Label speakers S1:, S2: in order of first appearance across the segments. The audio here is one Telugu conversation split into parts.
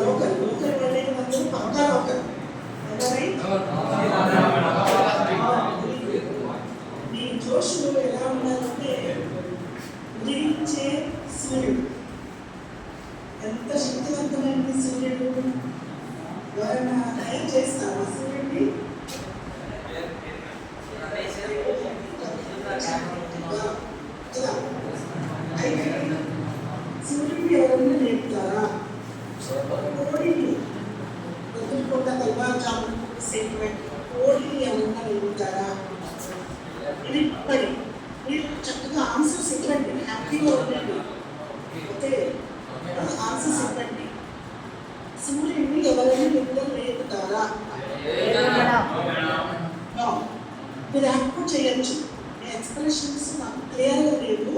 S1: లోకల్ వాళ్ళే అందరూ పక్కా లోకల్. మీ జోషులు ఎలా ఉండాలంటే ఉదయించే సూర్యుడు. ఎంత శక్తివంతమైన సూర్యుడు. ఎవరైనా తయారు చేస్తారా సూర్యుడిని? అయితే సూర్యుడిని ఎవరైనా నేర్పుతారా? కోడిని వదులుకుంటా తెల్లవారుజాము సెంటిమెంట్ కోడిని ఎవరైనా నేర్పుతారా? ఇది పని. మీరు చక్కగా ఆన్సర్స్ ఇవ్వండి, హ్యాపీగా ఉండండి. ఓకే, ఆన్సర్స్ ఇవ్వండి. సూర్యుడిని ఎవరైనా నిద్ర నేర్పుతారా? మీరు యాక్ట్ చేయొచ్చు. మీ ఎక్స్ప్రెషన్స్ నాకు క్లియర్గా లేదు,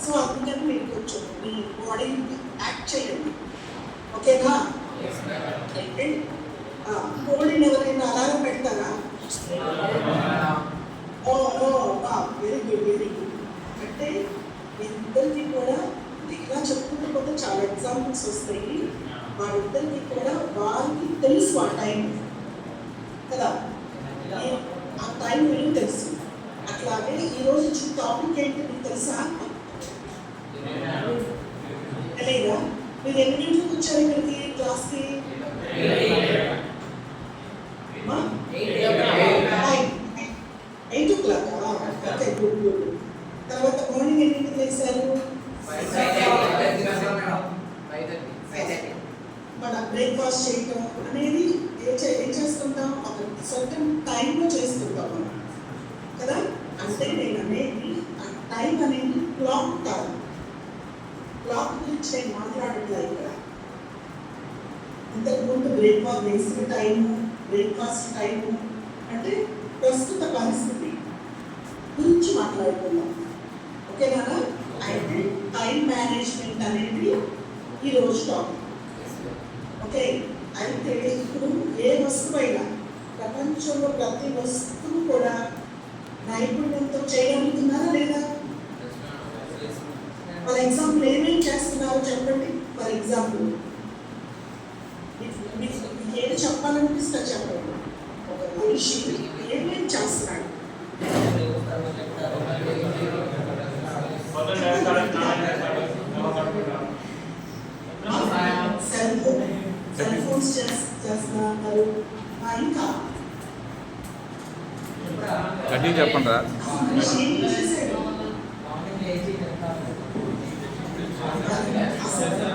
S1: సో అందుకని మీరు కొంచెం మీ బాడీని యాక్ట్ చేయండి. ఓకేనా? అయితే కోడిని ఎవరైనా అలారం పెడతారా? Very good, very good. అంటే మీరిద్దరికి కూడా ఇలా చెప్పుకుంటూ పోతే చాలా ఎగ్జాంపుల్స్ వస్తాయి. వాళ్ళిద్దరికి కూడా వారికి తెలుసు ఆ టైం కదా, ఆ టైం మీకు తెలుసు. అట్లాగే ఈరోజు టాపిక్ ఏంటి మీకు తెలుసా? తెలీదా? మీరు ఎన్ని గంటలకు వచ్చారు ఇక్కడికి క్లాస్కి? 8 o'clock. Okay, good good. తర్వాత మార్నింగ్ ఎన్నింటికి లేచారు? మన బ్రేక్ఫాస్ట్ చేయటం అనేది ఏం చేస్తుంటాం? ఒక సర్టన్ టైంలో చేస్తుంటాం మనం కదా. అంటే నేను అనేది ఆ టైం అనేది క్లాక్ కాదు. క్లాక్ గురించి నేను మాట్లాడట్లేదు ఇక్కడ. ఇంతకుముందు బ్రేక్ఫాస్ట్ వేసిన టైము, బ్రేక్ఫాస్ట్ టైము అంటే ప్రస్తుత పరిస్థితి గురించి మాట్లాడుకుందాం. ఓకేనా? అయితే టైం మేనేజ్మెంట్ అనేది ఈరోజు టాపిక్. ఓకే, అయితే ఇప్పుడు ఏ వస్తువైనా ప్రపంచంలో ప్రతి వస్తువు కూడా నైపుణ్యంతో చేయగలుగుతున్నారా లేదా? ఫర్ ఎగ్జాంపుల్ ఏమేమి చేస్తున్నారు చెప్పండి. ఫర్ ఎగ్జాంపుల్ మీకు ఏది చెప్పాలనిపిస్తా చెప్పండి. ఒక మనిషి ఏమేమి చేస్తున్నాడు? సెల్ ఫోన్స్ చేస్తున్నారు. ఇంకా
S2: చెప్పండి రా.
S1: అసలు